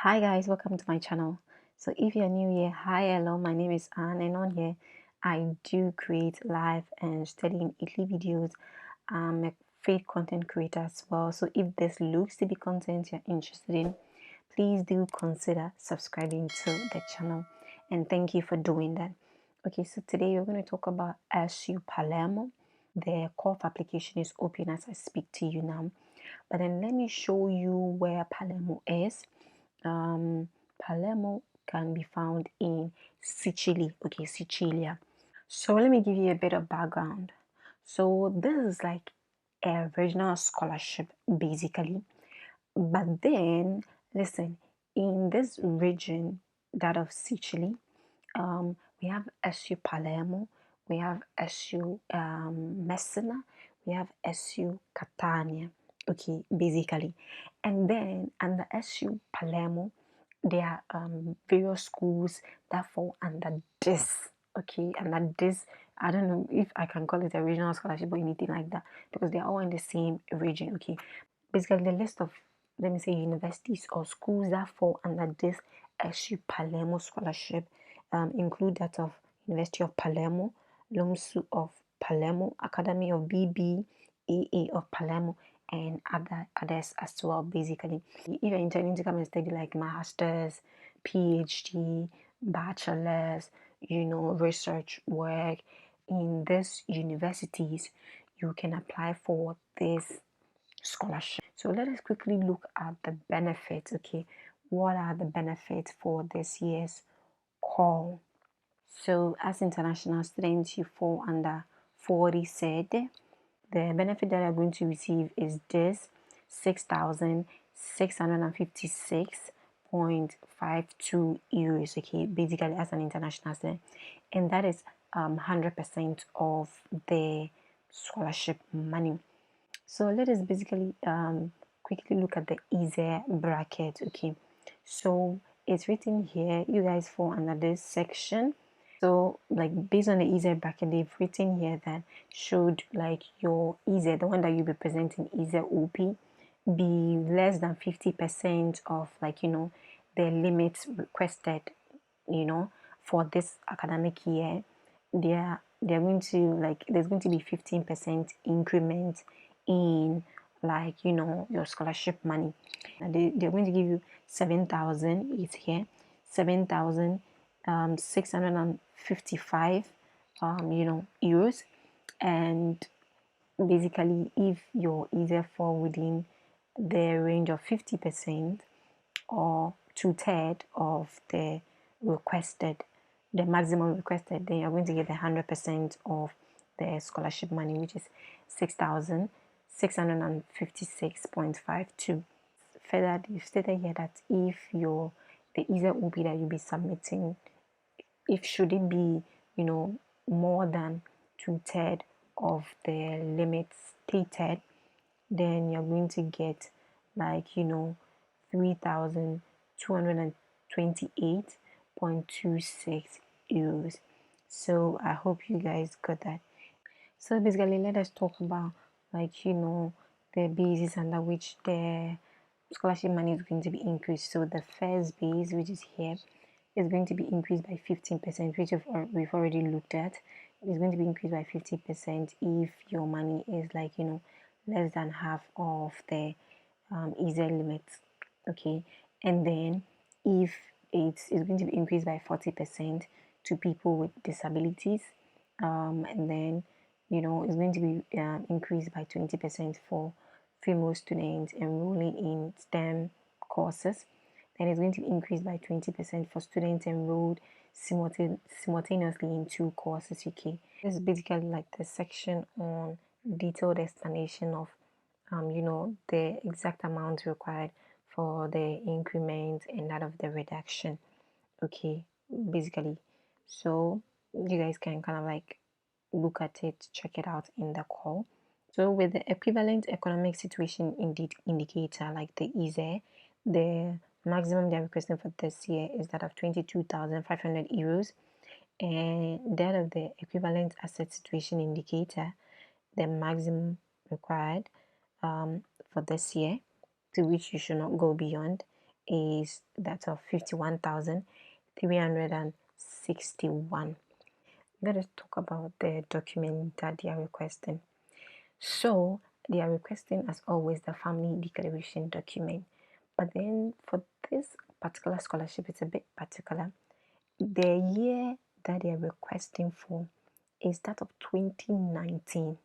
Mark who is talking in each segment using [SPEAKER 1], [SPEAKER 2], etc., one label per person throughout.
[SPEAKER 1] Hi guys, welcome to my channel. So if you're new here, hi, hello, my name is Anne, and on here I do create live and studying Italy videos. I'm a paid content creator as well, so if this looks to be content you're interested in, please do consider subscribing to the channel, and thank you for doing that. Okay, so today we're going to talk about ERSU Palermo. The call of application is open as I speak to you now, but then let me show you where Palermo is. Palermo can be found in Sicily, okay, Sicilia. So let me give you a bit of background. So this is like a regional scholarship basically, but then listen, in this region, that of Sicily, we have ERSU Palermo, we have ERSU Messina, we have ERSU Catania, okay, basically. And then under ERSU Palermo, there are various schools that fall under this, okay, under this. I don't know if I can call it a regional scholarship or anything like that, because they're all in the same region, okay. Basically, the list of, let me say, universities or schools that fall under this ERSU Palermo scholarship include that of University of Palermo, LUMSU of Palermo, Academy of BBAA of Palermo, and others as well. Basically, if you're intending to come and study like masters, PhD, bachelors, research work in these universities, you can apply for this scholarship. So let us quickly look at the benefits. Okay, what are the benefits for this year's call? So as international students, you fall under 40 said. The benefit that you're going to receive is this 6,656.52 euros, okay, basically as an international student, and that is 100% of the scholarship money. So let us basically quickly look at the ISEE bracket. Okay, so it's written here, you guys fall under this section. So like based on the ISEE bracket, they've written here that should like your ISEE, the one that you'll be presenting, ISEEUP, be less than 50% of the limits requested, for this academic year. They're going to there's going to be 15% increment in your scholarship money, and they're going to give you 7,000. It's here 7,655 euros. And basically, if you're either fall within the range of 50% or 2/3 of the maximum requested, then you're going to get 100% of the scholarship money, which is 6,656.52. Further, you've stated here that if the ISEEUP that you'll be submitting, if should it be more than 2/3 of the limits stated, then you're going to get 3,228.26 euros. So I hope you guys got that. So basically, let us talk about the basis under which the scholarship money is going to be increased. So the first base, which is here, is going to be increased by 15%, which we've already looked at. It's going to be increased by 50% if your money is less than half of the ISEE limits. Okay, and then if it's going to be increased by 40% to people with disabilities, and then it's going to be increased by 20% for female students enrolling in STEM courses. Then it's going to be increased by 20% for students enrolled simultaneously in 2 courses. Okay, this is basically like the section on detailed explanation of the exact amount required for the increment and that of the reduction. Okay, basically, so you guys can kind of look at it, check it out in the call. So with the equivalent economic situation indicator like the ISEE, the maximum they're requesting for this year is that of 22,500 euros, and that of the equivalent asset situation indicator, the maximum required for this year, to which you should not go beyond, is that of 51,361. Let us talk about the document that they are requesting. So they are requesting, as always, the family declaration document. But then for this particular scholarship, it's a bit particular. The year that they are requesting for is that of 2019.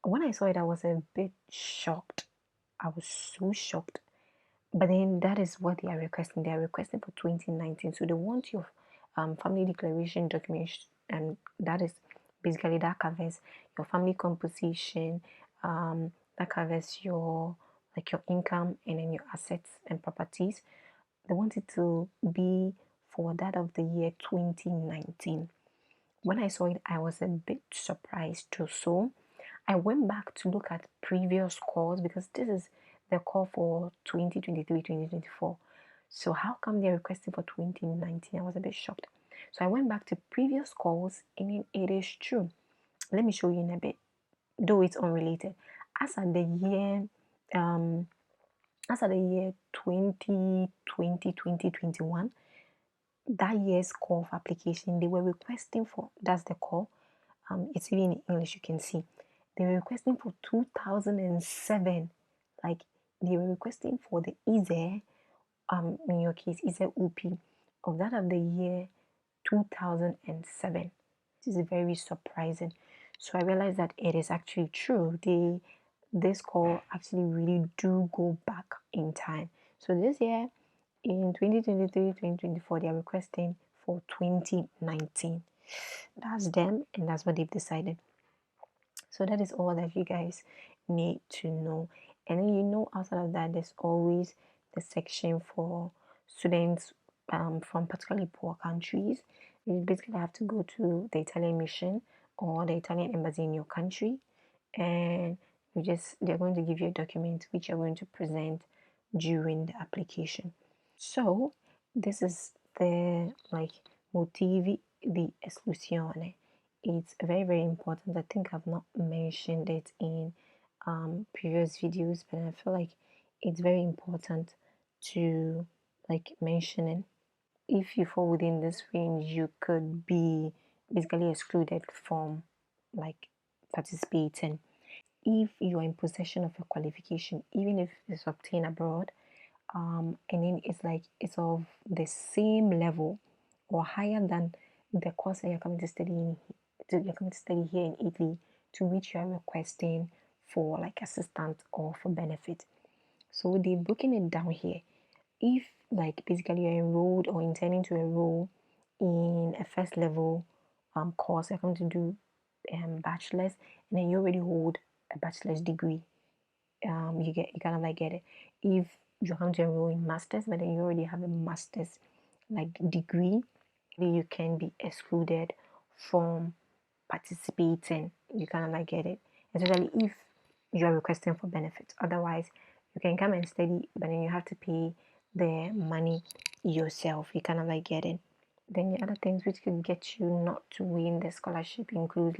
[SPEAKER 1] When I saw it, I was a bit shocked. I was so shocked. But then that is what they are requesting. They are requesting for 2019. So they want your family declaration document, and that is basically that covers your family composition, that covers your income and then your assets and properties. They want it to be for that of the year 2019. When I saw it, I was a bit surprised too. So I went back to look at previous calls because this is the call for 2023, 2024. So how come they're requesting for 2019? I was a bit shocked. So I went back to previous calls and it is true. Let me show you in a bit, though it's unrelated. As at the year, um, as at the year 2020, 2021, that year's call for application, they were requesting for, that's the call. It's even in English, you can see. They were requesting for 2007. Like, they were requesting for the ISEE, in your case, ISEEUP, of that of the year 2007. This is very surprising. So I realized that it is actually true. This call actually really do go back in time. So this year, in 2023, 2024, they are requesting for 2019. That's them, and that's what they've decided. So that is all that you guys need to know. And then outside of that, there's always the section for students from particularly poor countries. You basically have to go to the Italian mission or the Italian embassy in your country, and they're going to give you a document which you're going to present during the application. So this is the motivi di esclusione. It's very, very important. I think I've not mentioned it in previous videos, but I feel like it's very important to mention it. If you fall within this range, you could be basically excluded from participating. If you are in possession of a qualification, even if it's obtained abroad, and then it's of the same level or higher than the course that you're coming to study here in Italy, to which you are requesting for assistance or for benefit. So they're breaking it down here. If basically you're enrolled or intending to enroll in a first level course, you're going to do bachelor's, and then you already hold a bachelor's degree, you kind of get it. If you come to enroll in masters, but then you already have a master's degree, you can be excluded from participating. You kind of get it, especially if you are requesting for benefits. Otherwise, you can come and study, but then you have to pay the money yourself. You kind of get it. Then the other things which could get you not to win the scholarship include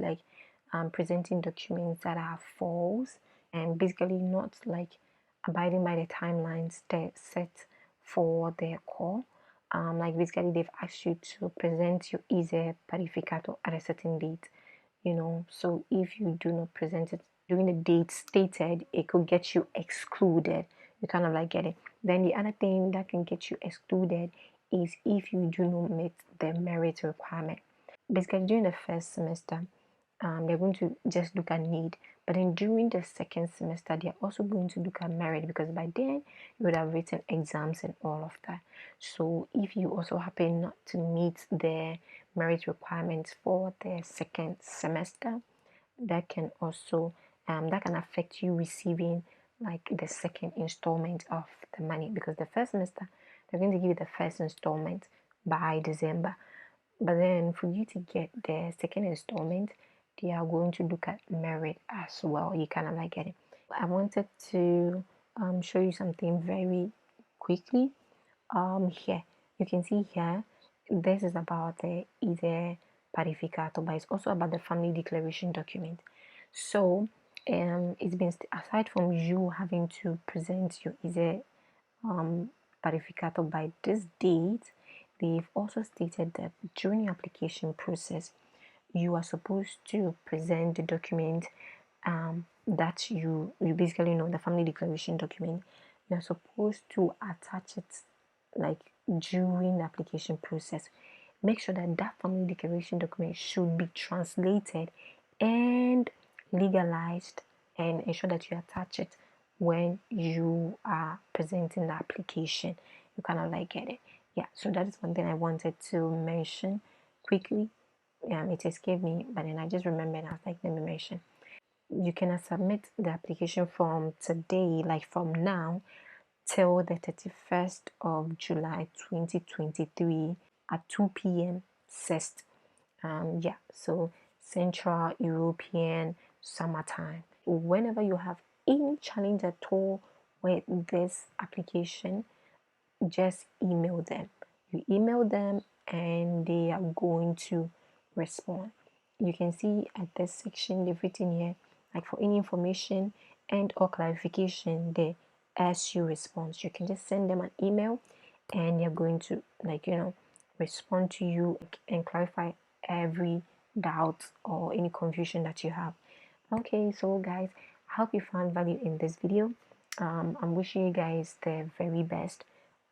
[SPEAKER 1] presenting documents that are false and basically not abiding by the timelines set for their call. Basically they've asked you to present your ISEE parificato at a certain date, so if you do not present it during the date stated, it could get you excluded. You kind of get it. Then the other thing that can get you excluded is if you do not meet the merit requirement. Basically during the first semester, they're going to just look at need, but then during the second semester they're also going to look at merit, because by then you would have written exams and all of that. So if you also happen not to meet the merit requirements for the second semester, that can also that can affect you receiving the second installment of the money, because the first semester they're going to give you the first installment by December, but then for you to get the second installment, they are going to look at merit as well. You kind of get it. I wanted to show you something very quickly. Here you can see here, this is about the ISEE parificato, but it's also about the family declaration document. So it's been, aside from you having to present your ISEE parificato by this date, they've also stated that during your application process, you are supposed to present the document that you basically know, the family declaration document. You're supposed to attach it like during the application process. Make sure that that family declaration document should be translated and legalized, and ensure that you attach it when you are presenting the application. You kind of like get it. Yeah, so that is one thing I wanted to mention quickly. It escaped me, but then I just remembered. I was like, let me mention. You can submit the application from today, like from now, till the 31st of July 2023 at 2 p.m. CEST. Yeah, so Central European Summertime. Whenever you have any challenge at all with this application, just email them. You email them and they are going to respond. You can see at this section they've written here, like for any information and or clarification, the ERSU response. You can just send them an email and they're going to, like, respond to you and clarify every doubt or any confusion that you have. Okay, so guys, I hope you found value in this video. I'm wishing you guys the very best.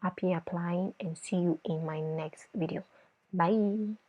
[SPEAKER 1] Happy applying and see you in my next video. Bye.